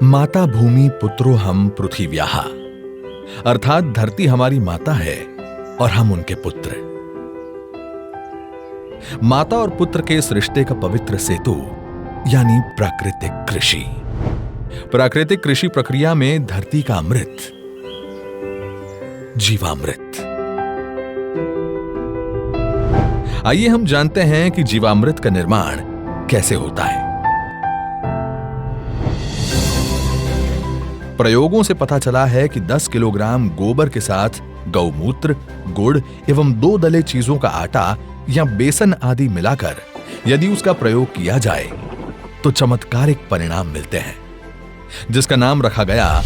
माता भूमि पुत्रो हम पृथिव्याः, अर्थात धरती हमारी माता है और हम उनके पुत्र। माता और पुत्र के इस रिश्ते का पवित्र सेतु यानी प्राकृतिक कृषि। प्राकृतिक कृषि प्रक्रिया में धरती का अमृत, जीवामृत। आइए हम जानते हैं कि जीवामृत का निर्माण कैसे होता है। प्रयोगों से पता चला है कि 10 किलोग्राम गोबर के साथ गौमूत्र, गुड़ एवं 2 दले चीजों का आटा या बेसन आदि मिलाकर यदि उसका प्रयोग किया जाए तो चमत्कारिक परिणाम मिलते हैं, जिसका नाम रखा गया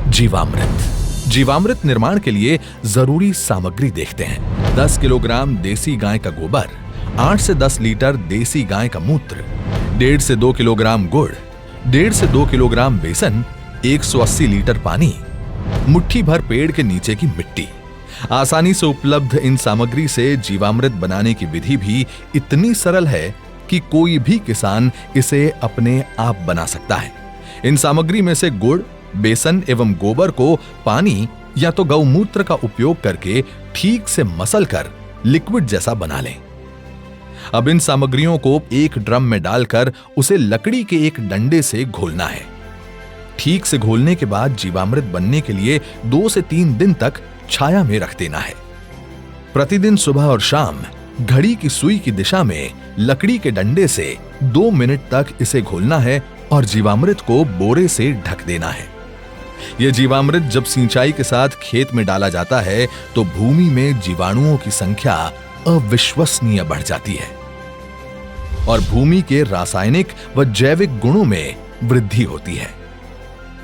जीवामृत। जीवामृत निर्माण के लिए जरूरी सामग्री देखते हैं। 10 किलोग्राम देसी गाय का गोबर, 8 से 10 लीटर देसी गाय का मूत्र, 1.5 से 2 किलोग्राम गुड़, 1.5 से 2 किलोग्राम बेसन, 180 लीटर पानी, मुट्ठी भर पेड़ के नीचे की मिट्टी। आसानी से उपलब्ध इन सामग्री से जीवामृत बनाने की विधि भी इतनी सरल है कि कोई भी किसान इसे अपने आप बना सकता है। इन सामग्री में से गुड़, बेसन एवं गोबर को पानी या तो गौमूत्र का उपयोग करके ठीक से मसल कर लिक्विड जैसा बना लें। अब इन सामग्रियों को एक ड्रम में डालकर उसे लकड़ी के एक डंडे से घोलना है। ठीक से घोलने के बाद जीवामृत बनने के लिए 2 से 3 दिन तक छाया में रख देना है। प्रतिदिन सुबह और शाम घड़ी की सुई की दिशा में लकड़ी के डंडे से 2 मिनट तक इसे घोलना है और जीवामृत को बोरे से ढक देना है। यह जीवामृत जब सिंचाई के साथ खेत में डाला जाता है तो भूमि में जीवाणुओं की संख्या अविश्वसनीय बढ़ जाती है और भूमि के रासायनिक व जैविक गुणों में वृद्धि होती है।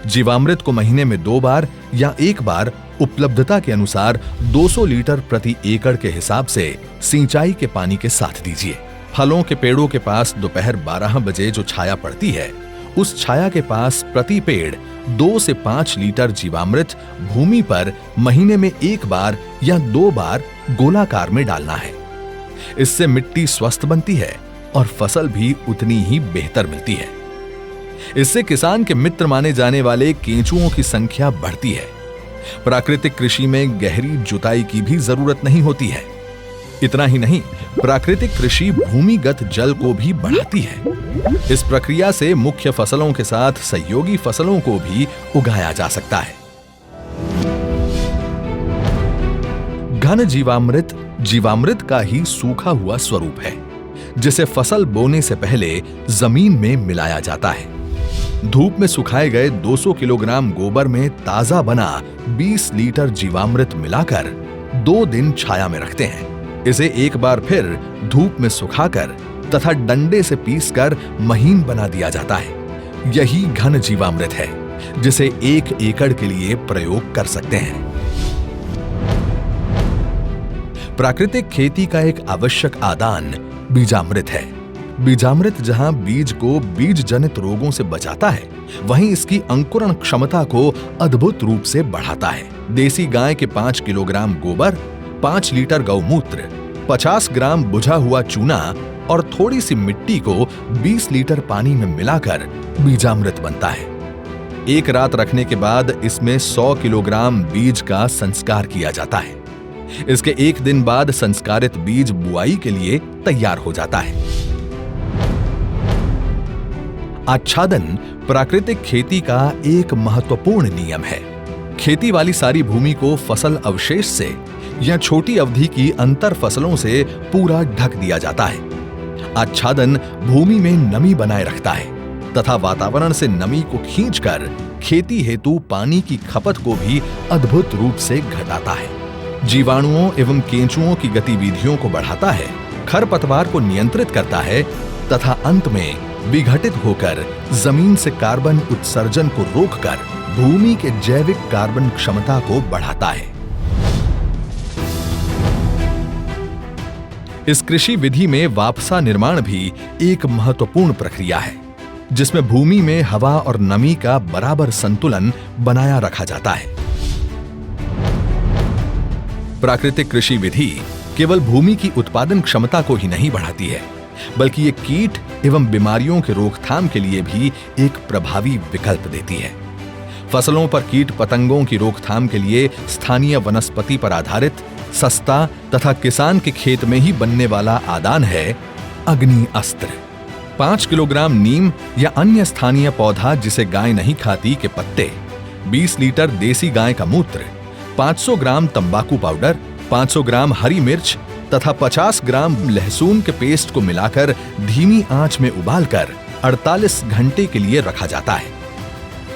जीवामृत को महीने में 2 बार या 1 बार उपलब्धता के अनुसार 200 लीटर प्रति एकड़ के हिसाब से सिंचाई के पानी के साथ दीजिए। फलों के पेड़ों के पास दोपहर 12 बजे जो छाया पड़ती है, उस छाया के पास प्रति पेड़ 2 से 5 लीटर जीवामृत भूमि पर महीने में 1 बार या 2 बार गोलाकार में डालना है। इससे मिट्टी स्वस्थ बनती है और फसल भी उतनी ही बेहतर मिलती है। इससे किसान के मित्र माने जाने वाले केंचुओं की संख्या बढ़ती है। प्राकृतिक कृषि में गहरी जुताई की भी जरूरत नहीं होती है। इतना ही नहीं, प्राकृतिक कृषि भूमिगत जल को भी बढ़ाती है। इस प्रक्रिया से मुख्य फसलों के साथ सहयोगी फसलों को भी उगाया जा सकता है। घन जीवामृत जीवामृत का ही सूखा हुआ स्वरूप है, जिसे फसल बोने से पहले जमीन में मिलाया जाता है। धूप में सुखाए गए 200 किलोग्राम गोबर में ताजा बना 20 लीटर जीवामृत मिलाकर 2 दिन छाया में रखते हैं। इसे एक बार फिर धूप में सुखाकर तथा डंडे से पीसकर महीन बना दिया जाता है। यही घन जीवामृत है, जिसे 1 एकड़ के लिए प्रयोग कर सकते हैं। प्राकृतिक खेती का एक आवश्यक आदान बीजामृत है। बीजामृत जहां बीज को बीज जनित रोगों से बचाता है, वहीं इसकी अंकुरण क्षमता को अद्भुत रूप से बढ़ाता है। देसी गाय के 5 किलोग्राम गोबर, 5 लीटर गौमूत्र, 50 ग्राम बुझा हुआ चूना और थोड़ी सी मिट्टी को 20 लीटर पानी में मिलाकर बीजामृत बनता है। एक रात रखने के बाद इसमें 100 किलोग्राम बीज का संस्कार किया जाता है। इसके 1 दिन बाद संस्कारित बीज बुआई के लिए तैयार हो जाता है। आच्छादन प्राकृतिक खेती का एक महत्वपूर्ण नियम है। खेती वाली सारी भूमि को फसल अवशेष से या छोटी अवधि की अंतर फसलों से पूरा ढक दिया जाता है। आच्छादन भूमि में नमी बनाए रखता है तथा वातावरण से नमी को खींचकर खेती हेतु पानी की खपत को भी अद्भुत रूप से घटाता है। जीवाणुओं एवं केंचुओं की गतिविधियों को बढ़ाता है, खरपतवार को नियंत्रित करता है तथा अंत में विघटित होकर जमीन से कार्बन उत्सर्जन को रोककर भूमि के जैविक कार्बन क्षमता को बढ़ाता है। इस कृषि विधि में वापसा निर्माण भी एक महत्वपूर्ण प्रक्रिया है, जिसमें भूमि में हवा और नमी का बराबर संतुलन बनाया रखा जाता है। प्राकृतिक कृषि विधि केवल भूमि की उत्पादन क्षमता को ही नहीं बढ़ाती है, बल्कि ये कीट एवं बीमारियों के रोकथाम के लिए भी एक प्रभावी विकल्प देती है। फसलों पर कीट पतंगों की रोकथाम के लिए स्थानीय वनस्पति पर आधारित सस्ता तथा किसान के खेत में ही बनने वाला आदान है अग्नि अस्त्र। 5 किलोग्राम नीम या अन्य स्थानीय पौधा जिसे गाय नहीं खाती के पत्ते, 20 लीटर देसी गाय का मूत्र, 500 ग्राम तंबाकू पाउडर, 500 ग्राम हरी मिर्च तथा 50 ग्राम लहसुन के पेस्ट को मिलाकर धीमी आंच में उबालकर 48 घंटे के लिए रखा जाता है।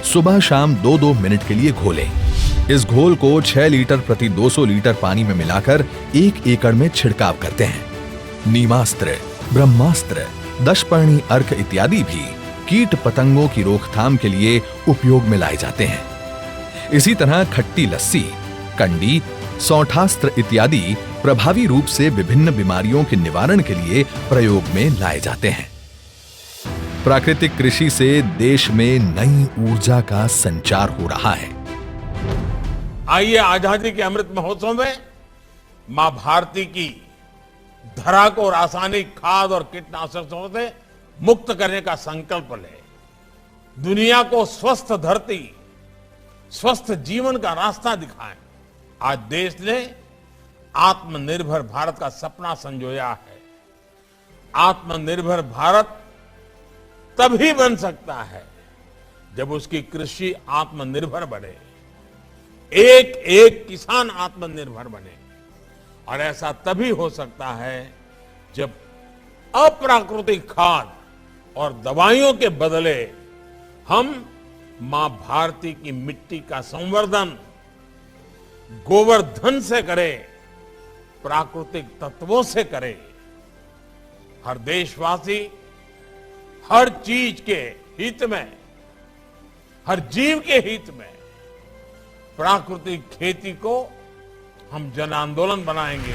सुबह शाम 2-2 मिनट के लिए घोलें। इस घोल को 6 लीटर प्रति 200 लीटर पानी में मिलाकर 1 एकड़ में छिड़काव करते हैं। नीमास्त्र, ब्रह्मास्त्र, दशपर्णी अर्क इत्यादि भी कीट पतंगों की रोकथाम के लिए उपयोग में लाए जाते हैं। इसी तरह खट्टी लस्सी, कंडी, सौठास्त्र इत्यादि प्रभावी रूप से विभिन्न बीमारियों के निवारण के लिए प्रयोग में लाए जाते हैं। प्राकृतिक कृषि से देश में नई ऊर्जा का संचार हो रहा है। आइए आजादी के अमृत महोत्सव में मां भारती की धरा को रासायनिक खाद और कीटनाशकों से मुक्त करने का संकल्प लें। दुनिया को स्वस्थ धरती, स्वस्थ जीवन का रास्ता दिखाएं। आज देश ने आत्मनिर्भर भारत का सपना संजोया है। आत्मनिर्भर भारत तभी बन सकता है जब उसकी कृषि आत्मनिर्भर बने, एक एक किसान आत्मनिर्भर बने। और ऐसा तभी हो सकता है जब अप्राकृतिक खाद और दवाइयों के बदले हम मां भारती की मिट्टी का संवर्धन गोवर्धन से करें, प्राकृतिक तत्वों से करें। हर देशवासी हर चीज के हित में, हर जीव के हित में प्राकृतिक खेती को हम जन आंदोलन बनाएंगे।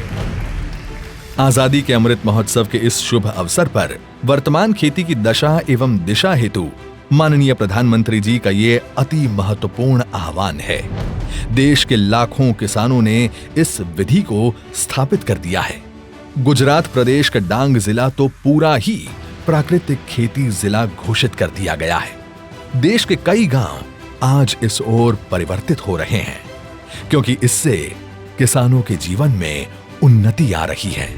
आजादी के अमृत महोत्सव के इस शुभ अवसर पर वर्तमान खेती की दशा एवं दिशा हेतु माननीय प्रधानमंत्री जी का ये अति महत्वपूर्ण आह्वान है। देश के लाखों किसानों ने इस विधि को स्थापित कर दिया है। गुजरात प्रदेश का डांग जिला तो पूरा ही प्राकृतिक खेती जिला घोषित कर दिया गया है। देश के कई गांव आज इस ओर परिवर्तित हो रहे हैं, क्योंकि इससे किसानों के जीवन में उन्नति आ रही है।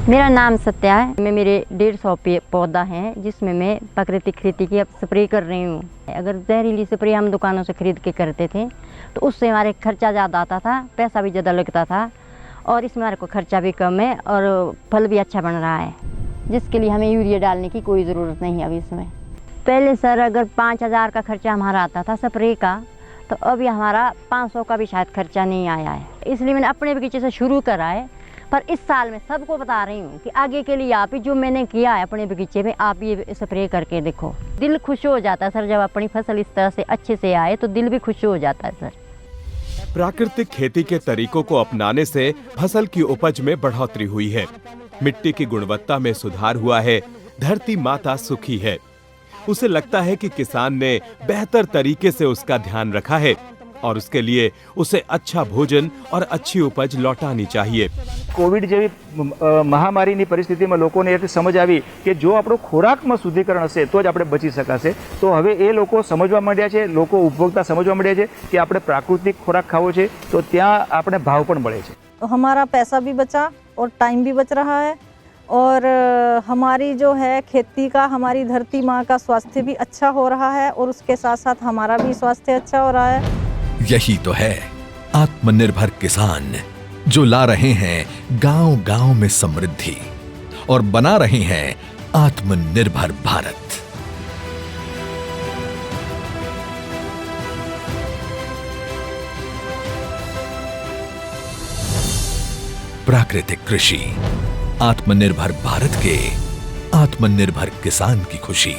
मेरा नाम सत्या है। मैं मेरे 150 पौधा है जिसमें मैं प्राकृतिक खेती की अब स्प्रे कर रही हूँ। अगर जहरीली स्प्रे हम दुकानों से खरीद के करते थे तो उससे हमारे खर्चा ज़्यादा आता था, पैसा भी ज़्यादा लगता था, और इसमें हमारे को खर्चा भी कम है और फल भी अच्छा बन रहा है, जिसके लिए हमें यूरिया डालने की कोई ज़रूरत नहीं है अभी इसमें। पहले सर अगर 5000 का खर्चा हमारा आता था स्प्रे का, तो अभी हमारा 500 का भी शायद खर्चा नहीं आया है। इसलिए मैंने अपने बगीचे से शुरू करा है, पर इस साल मैं सबको बता रही हूँ कि आगे के लिए आप ही जो मैंने किया है अपने बगीचे में, आप ये स्प्रे करके देखो। दिल खुश हो जाता है सर, जब अपनी फसल इस तरह से अच्छे से आए तो दिल भी खुश हो जाता है सर। प्राकृतिक खेती के तरीकों को अपनाने से फसल की उपज में बढ़ोतरी हुई है, मिट्टी की गुणवत्ता में सुधार हुआ है, धरती माता सुखी है। उसे लगता है कि किसान ने बेहतर तरीके से उसका ध्यान रखा है और उसके लिए उसे अच्छा भोजन और अच्छी उपज लौटानी चाहिए। कोविड જેવી મહામારીની પરિસ્થિતિમાં લોકોને એ સમજ આવી કે જો આપણો ખોરાકમાં શુદ્ધિકરણ હશે તો જ આપણે બચી શકાશે, તો હવે એ લોકો સમજવા માંડ્યા છે, લોકો ઉપભોક્તા સમજવા માંડ્યા છે કે આપણે પ્રાકૃતિક ખોરાક ખાવો છે, તો ત્યાં આપણે ભાવ પણ મળે છે। तो हमारा पैसा भी बचा और टाइम भी बच रहा है, और हमारी जो है खेती का, हमारी धरती माँ का स्वास्थ्य भी अच्छा हो रहा है, और उसके साथ साथ हमारा भी स्वास्थ्य अच्छा हो रहा है। यही तो है आत्मनिर्भर किसान, जो ला रहे हैं गांव-गांव में समृद्धि और बना रहे हैं आत्मनिर्भर भारत। प्राकृतिक कृषि, आत्मनिर्भर भारत के आत्मनिर्भर किसान की खुशी।